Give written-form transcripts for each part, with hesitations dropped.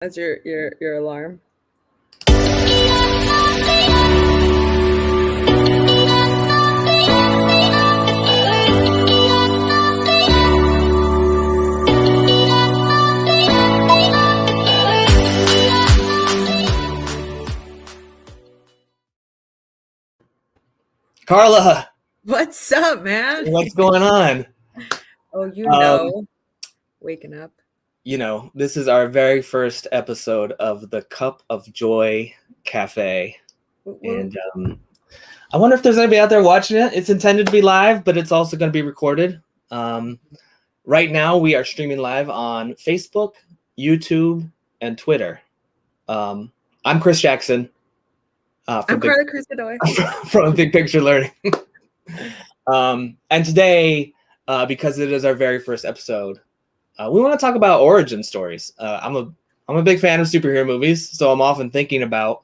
That's your alarm. Carla, What's up, man? what's going on? Oh, Um, waking up. this is our very first episode of the Cup of Joy Cafe. And I wonder if there's anybody out there watching it. It's intended to be live, but it's also going to be recorded. Right now, we are streaming live on Facebook, YouTube, and Twitter. I'm Chris Jackson. I'm Carla Crusadoy. From Big Picture Learning. And today, because it is our very first episode, we want to talk about origin stories. I'm a big fan of superhero movies, so I'm often thinking about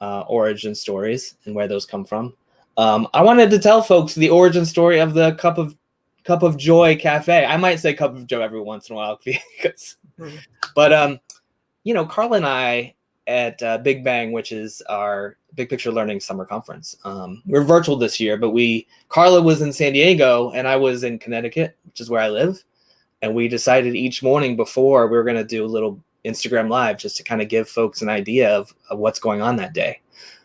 origin stories and where those come from. I wanted to tell folks the origin story of the Cup of Joy Cafe. I might say Cup of Joe every once in a while, but Carla and I at Big Bang, which is our Big Picture Learning Summer Conference. We're virtual this year, but Carla was in San Diego and I was in Connecticut, which is where I live. And we decided each morning before we were going to do a little Instagram Live just to kind of give folks an idea of what's going on that day.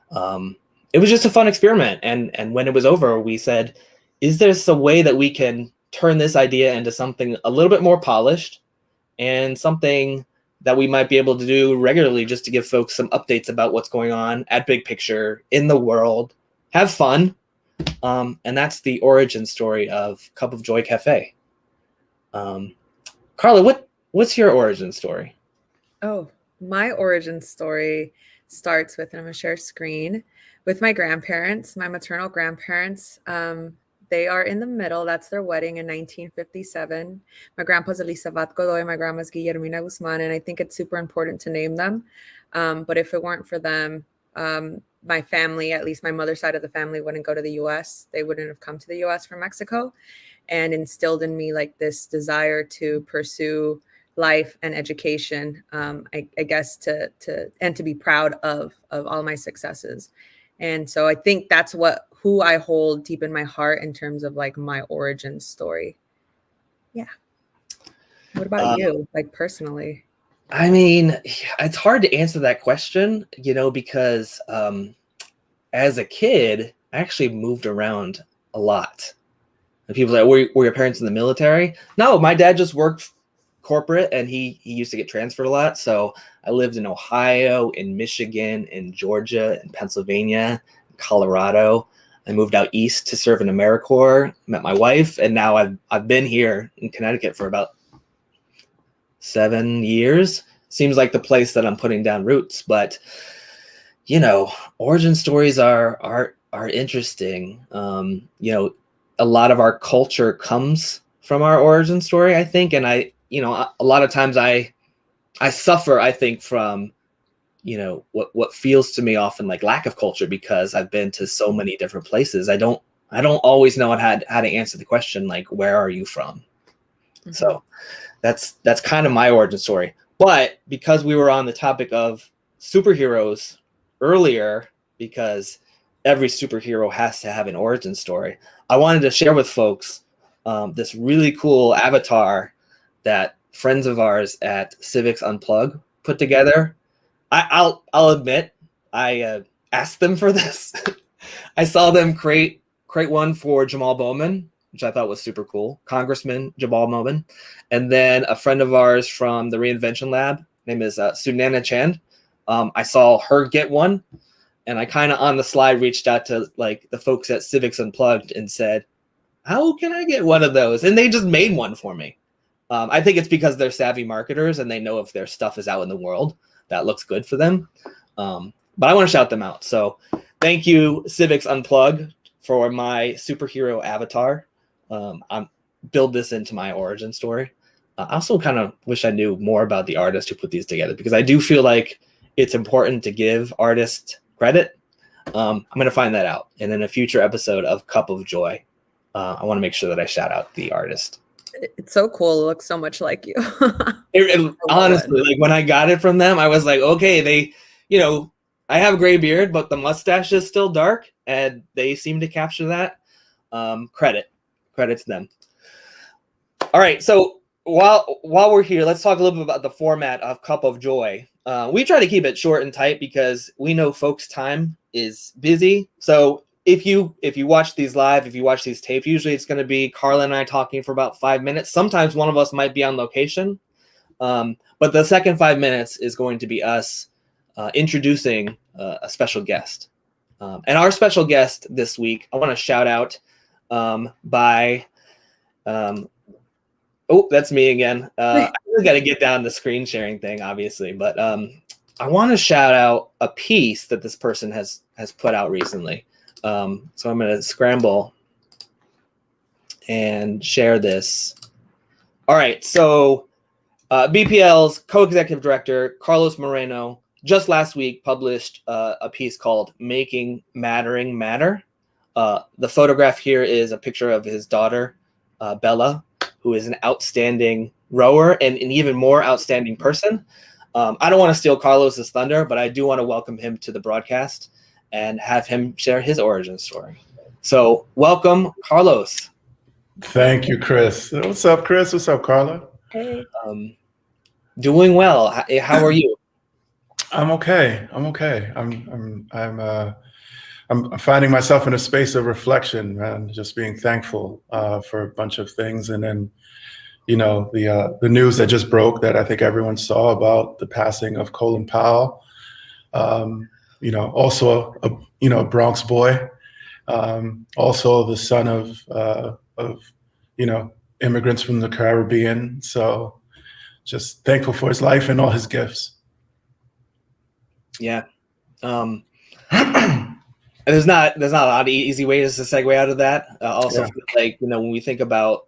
It was just a fun experiment. And when it was over, we said, is there a way that we can turn this idea into something a little bit more polished and something that we might be able to do regularly just to give folks some updates about what's going on at Big Picture, in the world, have fun. And that's the origin story of Cup of Joy Cafe. Carla, what's your origin story? Oh, my origin story starts with, and I'm going to share screen, with my grandparents, my maternal grandparents. They are in the middle. That's their wedding in 1957. My grandpa's Elisabat Godoy, my grandma's Guillermina Guzman, and I think it's super important to name them. But if it weren't for them, my family, at least my mother's side of the family, wouldn't go to the U.S. They wouldn't have come to the U.S. from Mexico, and instilled in me like this desire to pursue life and education. I guess to be proud of all my successes. And so I think that's who I hold deep in my heart in terms of like my origin story. Yeah. What about you, like personally? I mean, it's hard to answer that question, because as a kid, I actually moved around a lot. And people are like, were your parents in the military? No, my dad just worked corporate and he used to get transferred a lot. So I lived in Ohio, in Michigan, in Georgia, in Pennsylvania, Colorado. I moved out east to serve in AmeriCorps, met my wife, and now I've been here in Connecticut for about 7 years. Seems like the place that I'm putting down roots, but origin stories are interesting. A lot of our culture comes from our origin story, I think, and a lot of times I suffer, I think, from what feels to me often like lack of culture, because I've been to so many different places. I don't always know how to answer the question, like, where are you from? Mm-hmm. So that's kind of my origin story. But because we were on the topic of superheroes earlier, because every superhero has to have an origin story, I wanted to share with folks this really cool avatar that friends of ours at Civics Unplugged put together. I'll admit, I asked them for this. I saw them create one for Jamal Bowman, which I thought was super cool. Congressman Jamal Bowman. And then a friend of ours from the Reinvention Lab, name is Sunana Chand. I saw her get one, and I kind of on the slide reached out to like the folks at Civics Unplugged and said, how can I get one of those? And they just made one for me. I think it's because they're savvy marketers and they know if their stuff is out in the world, that looks good for them. But I want to shout them out. So thank you, Civics Unplugged, for my superhero avatar. I'm build this into my origin story. I also kind of wish I knew more about the artist who put these together, because I do feel like it's important to give artists credit. I'm going to find that out. And in a future episode of Cup of Joy, I want to make sure that I shout out the artist. It's so cool. It looks so much like you. Honestly, like when I got it from them, I was like, okay, they, I have a gray beard, but the mustache is still dark, and they seem to capture that. Credit to them. All right, so while we're here, let's talk a little bit about the format of Cup of Joy. We try to keep it short and tight because we know folks' time is busy. So if you watch these live, if you watch these tapes, usually it's going to be Carla and I talking for about 5 minutes. Sometimes one of us might be on location, but the second 5 minutes is going to be us introducing a special guest. And our special guest this week, I want to shout out by. Oh, that's me again. I really got to get down the screen sharing thing, obviously, but I want to shout out a piece that this person has put out recently. So I'm going to scramble and share this. All right, so BPL's co-executive director, Carlos Moreno, just last week published a piece called Making Mattering Matter. The photograph here is a picture of his daughter, Bella, who is an outstanding rower and an even more outstanding person. I don't want to steal Carlos's thunder, but I do want to welcome him to the broadcast and have him share his origin story. So welcome, Carlos. Thank you, Chris. What's up, Chris? What's up, Carla? Hey. Doing well. How are you? I'm okay. I'm finding myself in a space of reflection and just being thankful for a bunch of things. And then, the news that just broke that I think everyone saw about the passing of Colin Powell. Also a Bronx boy, also the son of immigrants from the Caribbean. So just thankful for his life and all his gifts. Yeah. There's not a lot of easy ways to segue out of that. Also, feel like, when we think about,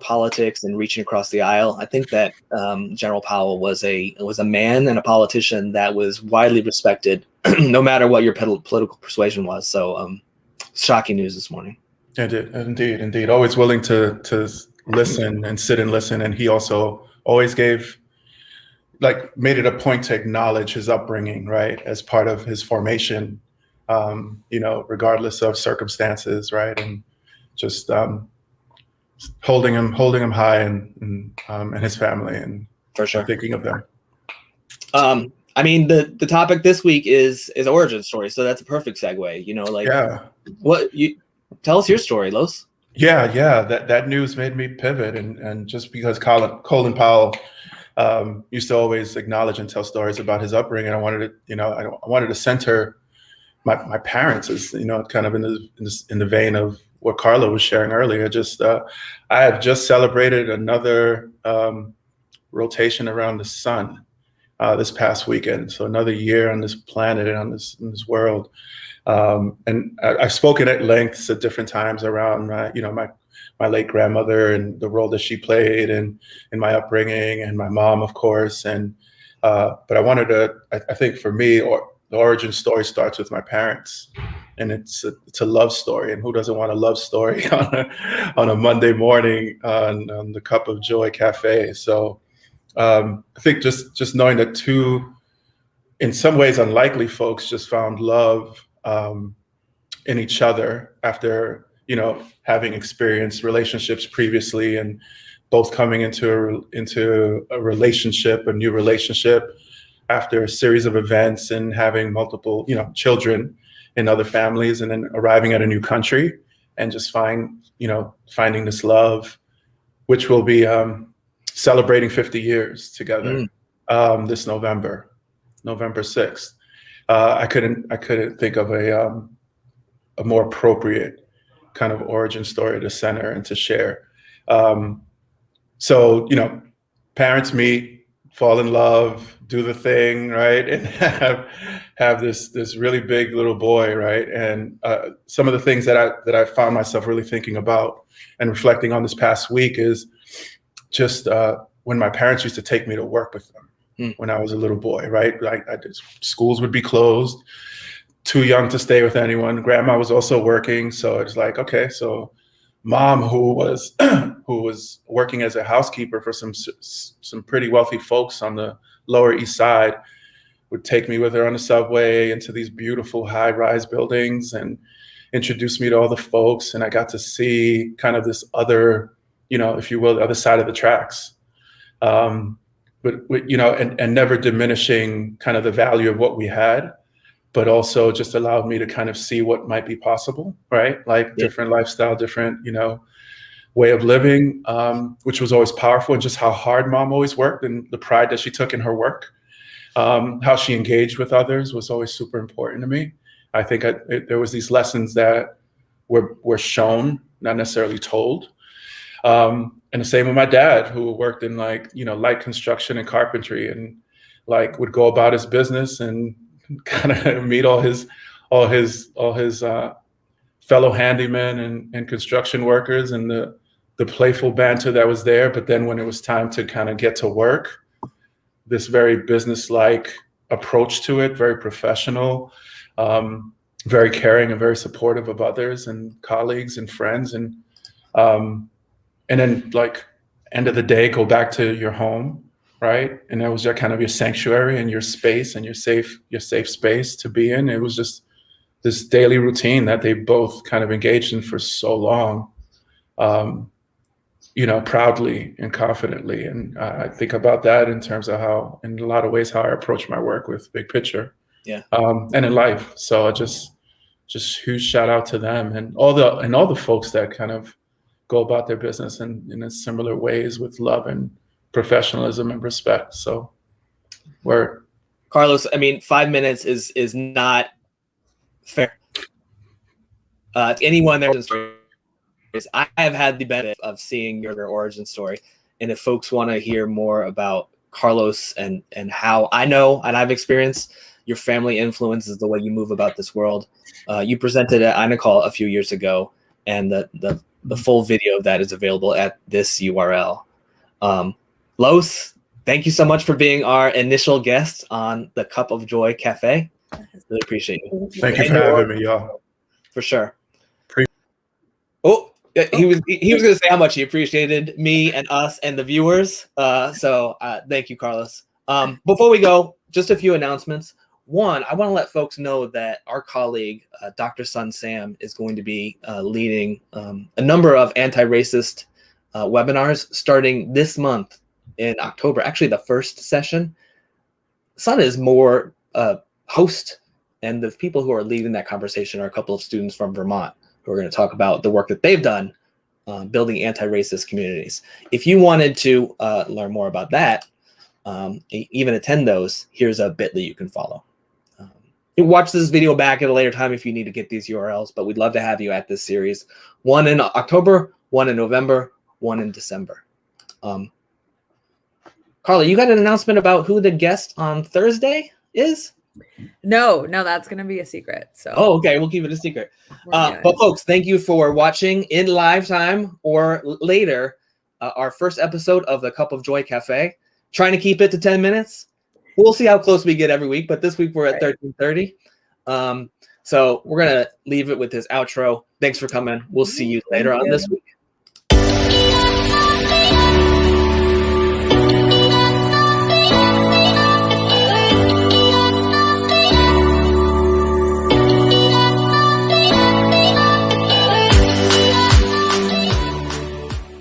politics and reaching across the aisle, I think that General Powell was a man and a politician that was widely respected, no matter what your political persuasion was. So shocking news this morning. Indeed. Always willing to listen and sit and listen. And he also always made it a point to acknowledge his upbringing, right, as part of his formation, regardless of circumstances, right, and just holding him high and his family, and for sure thinking of them. I mean, the topic this week is origin story, so that's a perfect segue. What you tell us your story, Los? Yeah, that news made me pivot, and just because Colin Powell used to always acknowledge and tell stories about his upbringing, I wanted to center my parents as kind of in the vein of what Carla was sharing earlier. Just I have just celebrated another rotation around the sun this past weekend, so another year on this planet and on this world. And I've spoken at lengths at different times around my late grandmother and the role that she played in my upbringing, and my mom, of course. And but I wanted to, I think for me, the origin story starts with my parents, and it's a love story. And who doesn't want a love story on a Monday morning on the Cup of Joy Cafe? So I think just knowing that two, in some ways, unlikely folks just found love in each other after having experienced relationships previously, and both coming into a relationship, a new relationship, after a series of events, and having multiple children in other families, and then arriving at a new country and just finding this love, which will be celebrating 50 years together this November 6th. I couldn't think of a more appropriate kind of origin story to center and to share. So parents meet, fall in love, do the thing, right, and have this really big little boy, right? And some of the things that I found myself really thinking about and reflecting on this past week is just when my parents used to take me to work with them when I was a little boy, right? Like schools would be closed, too young to stay with anyone. Grandma was also working, so it's like, okay, so mom, who was who was working as a housekeeper for some pretty wealthy folks on the Lower East Side, would take me with her on the subway into these beautiful high-rise buildings and introduce me to all the folks. And I got to see kind of this other, if you will, the other side of the tracks. But and never diminishing kind of the value of what we had, but also just allowed me to kind of see what might be possible, right? Like different lifestyle, different, way of living, which was always powerful, and just how hard mom always worked and the pride that she took in her work. How she engaged with others was always super important to me. I think there was these lessons that were shown, not necessarily told. And the same with my dad, who worked in light construction and carpentry, and would go about his business and kind of meet all his fellow handymen and construction workers, and the playful banter that was there. But then when it was time to kind of get to work, this very business-like approach to it, very professional, very caring and very supportive of others and colleagues and friends. And then end of the day, go back to your home, right? And that was kind of your sanctuary and your space and your safe space to be in. It was just this daily routine that they both kind of engaged in for so long, proudly and confidently. And I think about that in terms of how, in a lot of ways, how I approach my work with big picture, and in life. So just huge shout out to them and all the folks that kind of go about their business in similar ways with love and professionalism and respect. So we're Carlos, 5 minutes is not fair. Anyone there is, I have had the benefit of seeing your origin story. And if folks want to hear more about Carlos and how I know and I've experienced your family influences the way you move about this world, you presented at INACOL a few years ago, and the full video of that is available at this URL. Los, thank you so much for being our initial guest on the Cup of Joy Cafe. Really appreciate you. Thank you for having me, y'all. For sure. He was going to say how much he appreciated me and us and the viewers. So thank you, Carlos. Before we go, just a few announcements. One, I want to let folks know that our colleague, Dr. Sun Sam, is going to be leading a number of anti-racist webinars starting this month in October. Actually, the first session. Sun is more host, and the people who are leading that conversation are a couple of students from Vermont who are going to talk about the work that they've done building anti-racist communities. If you wanted to learn more about that, even attend those, here's a bit that you can follow. You can watch this video back at a later time if you need to get these URLs, but we'd love to have you at this series. One in October, one in November, one in December. Carla, you got an announcement about who the guest on Thursday is? No, that's going to be a secret. So. Oh, okay. We'll keep it a secret. But folks, thank you for watching in live time or later our first episode of the Cup of Joy Cafe. Trying to keep it to 10 minutes. We'll see how close we get every week, but this week we're at 13:30. So we're going to leave it with this outro. Thanks for coming. We'll see you later on this week.